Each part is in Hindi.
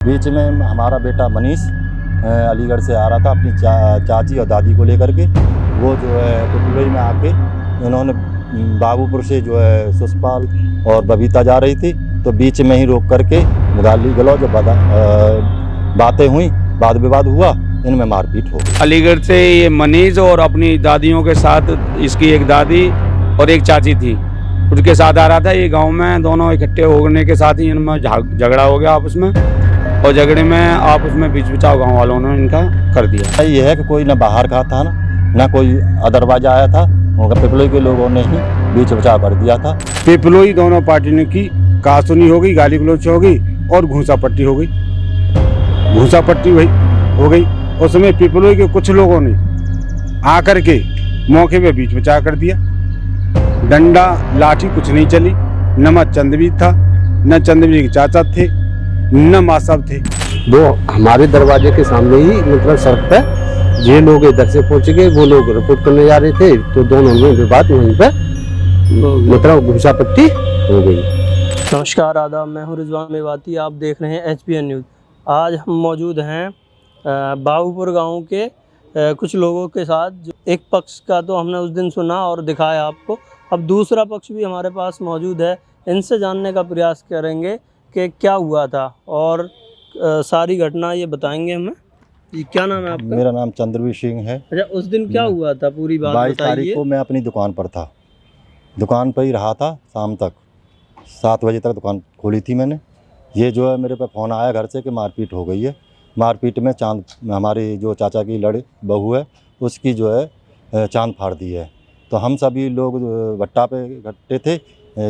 बीच में हमारा बेटा मनीष अलीगढ़ से आ रहा था अपनी चाची और दादी को लेकर के। वो जो है पिपलोई में आके इन्होंने बाबूपुर से जो है सुषपाल और बबीता जा रही थी, तो बीच में ही रोक करके गाली गलौज बातें हुई, वाद विवाद हुआ, इनमें मारपीट हो गई। अलीगढ़ से ये मनीष और अपनी दादियों के साथ, इसकी एक दादी और एक चाची थी, उसके साथ आ रहा था। ये गांव में दोनों इकट्ठे होने के साथ ही इनमें झगड़ा हो गया आपस में, और झगड़े में आपस में बीच बचाव गांव वालों ने इनका कर दिया। ये है कि कोई ना बाहर का था ना कोई अदरवाइज आया था, पिपलोई के लोगों ने ही बीच बचाव कर दिया था। पिपलोई दोनों पार्टी ने की कासुनी हो गई, गाली गलौच हो गई और घूसा पट्टी हो गई। घूसा पट्टी हो गई उसमें पिपलोई के कुछ लोगों ने आकर के मौके पे बीच बचाव कर दिया। डंडा लाठी कुछ नहीं चली, न चंदवीर था, न चंदवीर के चाचा थे, न माँ साहब थे। वो हमारे दरवाजे के सामने ही मतलब सड़क पे ये लोग इधर से पहुंच गए, वो लोग रिपोर्ट करने जा रहे थे, तो दोनों में विवाद वहीं पे मतलब घुसा पट्टी हो गई। नमस्कार, आदाब, मैं हूं रिजवान मेवाती, आप देख रहे हैं HPN न्यूज़। आज हम मौजूद हैं बाबूपुर गांव के कुछ लोगों के साथ। एक पक्ष का तो हमने उस दिन सुना और दिखाया आपको, अब दूसरा पक्ष भी हमारे पास मौजूद है। इनसे जानने का प्रयास करेंगे कि क्या हुआ था और सारी घटना ये बताएंगे हमें। ये क्या नाम है आपका? मेरा नाम चंद्रवीर सिंह है। अच्छा, उस दिन क्या हुआ था, पूरी बात बताइए। 22 तारीख को मैं अपनी दुकान पर था, दुकान पर ही रहा था शाम तक, 7 बजे तक दुकान खोली थी मैंने। ये जो है मेरे पे फ़ोन आया घर से कि मारपीट हो गई है। मारपीट में चांद, हमारी जो चाचा की बहू है, उसकी जो है चांद फाड़ दी है। तो हम सभी लोग भट्टा पे इकट्ठे थे,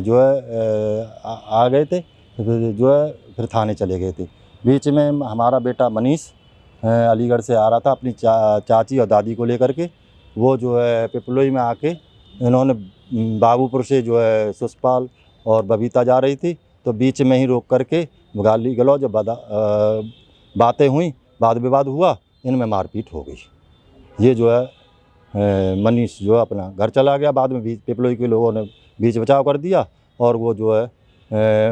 जो है आ गए थे, जो है फिर थाने चले गए थे। बीच में हमारा बेटा मनीष अलीगढ़ से आ रहा था अपनी चाची और दादी को लेकर के। वो जो है पिपलोई में आके इन्होंने बाबूपुर से जो है सुषपाल और बबीता जा रही थी, तो बीच में ही रोक करके गाली गलौज बातें हुई, वाद विवाद हुआ, इनमें मारपीट हो गई। ये जो है मनीष जो है अपना घर चला गया। बाद में पिपलोई के लोगों ने बीच बचाव कर दिया और वो जो है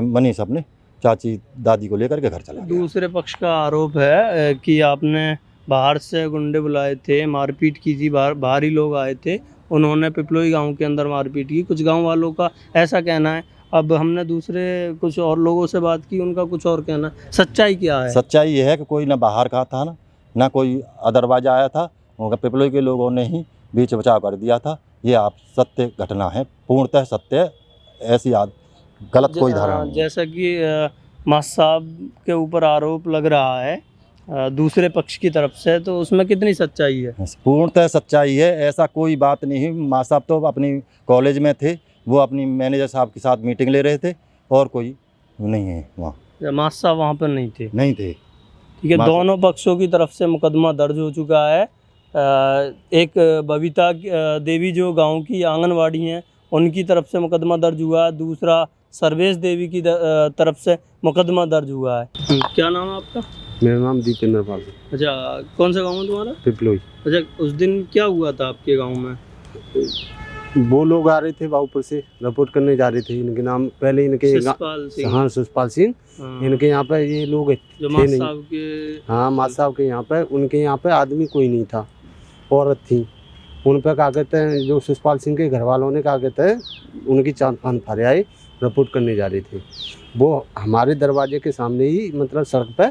मनीष अपने चाची दादी को लेकर के घर चला गया। दूसरे पक्ष का आरोप है कि आपने बाहर से गुंडे बुलाए थे, मारपीट की थी, बाहरी लोग आए थे, उन्होंने पिपलोई गांव के अंदर मारपीट की। कुछ गांव वालों का ऐसा कहना है। अब हमने दूसरे कुछ और लोगों से बात की, उनका कुछ और कहना है। सच्चाई क्या है? सच्चाई ये है कि कोई ना बाहर का था ना कोई अदरवाइज आया था, पिपलोई के लोगों ने ही बीच बचाव कर दिया था। ये आप सत्य घटना है, पूर्णतः सत्य, ऐसी गलत कोई धारणा नहीं। जैसा कि माँ साहब के ऊपर आरोप लग रहा है दूसरे पक्ष की तरफ से, तो उसमें कितनी सच्चाई है? पूर्णतः सच्चाई है, ऐसा कोई बात नहीं है। माँ साहब तो अपनी कॉलेज में थे, वो अपनी मैनेजर साहब के साथ मीटिंग ले रहे थे, और कोई नहीं है वहाँ। माँ साहब वहाँ पर नहीं थे? नहीं थे। ठीक है, दोनों पक्षों की तरफ से मुकदमा दर्ज हो चुका है। एक बबीता देवी जो गांव की आंगनवाड़ी हैं, उनकी तरफ से मुकदमा दर्ज हुआ है। दूसरा सर्वेश देवी की तरफ से मुकदमा दर्ज हुआ है। क्या नाम है आपका? मेरा नाम दीपेंद्र पाल। अच्छा, कौन सा गांव है तुम्हारा? पिपलोई। अच्छा, उस दिन क्या हुआ था आपके गांव में? वो लोग आ रहे थे बाबूपुर से, रिपोर्ट करने जा रहे थे। इनके नाम पहले इनके सुषपाल सिंह। हाँ, सुषपाल सिंह। इनके यहाँ पे ये लोग जो माँ साहब के, हाँ, माँ साहब के यहाँ पे, उनके यहाँ पे आदमी कोई नहीं था, औरत थी। उन पर क्या कहते हैं, जो सुषपाल सिंह के घर वालों ने क्या कहते हैं, उनकी चांद फान फाड़े आए, रिपोर्ट करने जा रहे थे। वो हमारे दरवाजे के सामने ही मतलब सड़क पे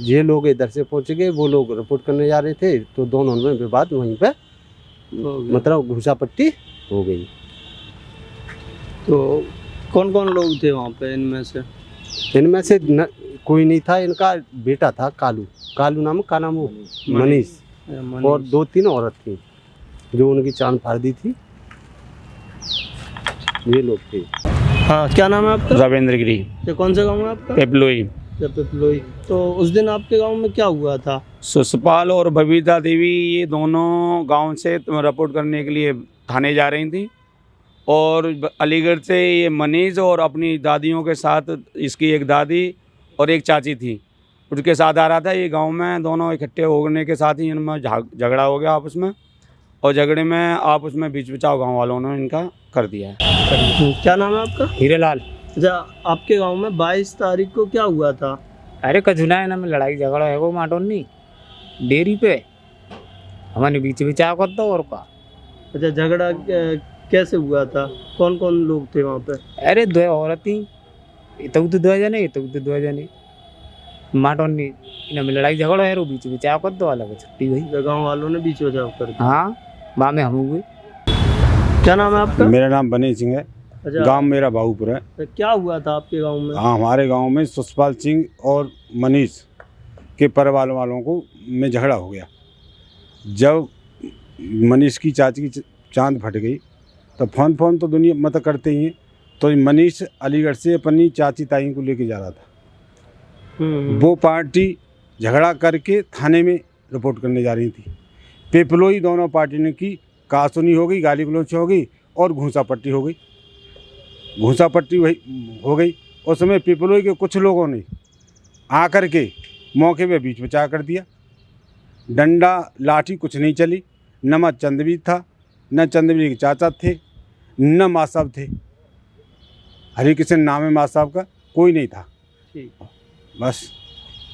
ये लोग इधर से पहुंच गए, वो लोग रिपोर्ट करने जा रहे थे, तो दोनों में विवाद वहीं पे मतलब घुसा पट्टी हो गई। तो कौन कौन लोग थे वहाँ पे? इनमें से कोई नहीं था। इनका बेटा था कालू नाम का नाम वो मनीष, और 2-3 औरत थी जो उनकी चांद फाड़ दी थी। ये लोग थे। हाँ, क्या नाम है आपका? रविंद्र गिरी। ये कौन सा गांव है आपका? पिपलोई। पिपलोई। तो उस दिन आपके गांव में क्या हुआ था? सुषपाल और बबीता देवी ये दोनों गांव से रिपोर्ट करने के लिए थाने जा रही थी, और अलीगढ़ से ये मनीष और अपनी दादियों के साथ, इसकी एक दादी और एक चाची थी, उसके साथ आ रहा था। ये गांव में दोनों इकट्ठे होने के साथ ही इनमें झगड़ा हो गया आपस में, और झगड़े में आपस में बीच बचाव गांव वालों ने इनका कर दिया है। क्या नाम है आपका? हीरेलाल। अच्छा, आपके गांव में 22 तारीख को क्या हुआ था? अरे कजुना है ना में लड़ाई झगड़ा है वो माटोन नहीं डेयरी पे हमारे बीच बिचाव कर दो और का। अच्छा, झगड़ा कैसे हुआ था? कौन कौन लोग थे वहाँ पे? अरे दो औरत ही तो दो जने तो दो जने माटोन नहीं इन्हें में लड़ाई झगड़ा है वो बीच बिचाव कर दो अलग छुट्टी हुई। गाँव वालों ने बीच बचाव कर दिया। हाँ माँ में हम हुए। क्या नाम है आपका? मेरा नाम बने सिंह है, अच्छा, गांव मेरा बाबूपुर है। क्या हुआ था आपके गांव में? हाँ, हमारे गांव में सुषपाल सिंह और मनीष के परिवार वालों को में झगड़ा हो गया। जब मनीष की चाची की चांद फट गई तो फ़ोन तो दुनिया मत करते ही हैं, तो मनीष अलीगढ़ से अपनी चाची ताई को लेके जा रहा था। वो पार्टी झगड़ा करके थाने में रिपोर्ट करने जा रही थी। पेपलोई दोनों पार्टियों की कासुनी हो गई, गाली गलौच हो गई और घूसा पट्टी हो गई। घूसा पट्टी वही हो गई। उस समय पिपलोई के कुछ लोगों ने आकर के मौके पे बीच बचा कर दिया। डंडा लाठी कुछ नहीं चली। न माँ चंदवीर था, न चंदवीर के चाचा थे, न माँ साहब थे। हरि किशन नाम है माँ साहब का, कोई नहीं था। ठीक। बस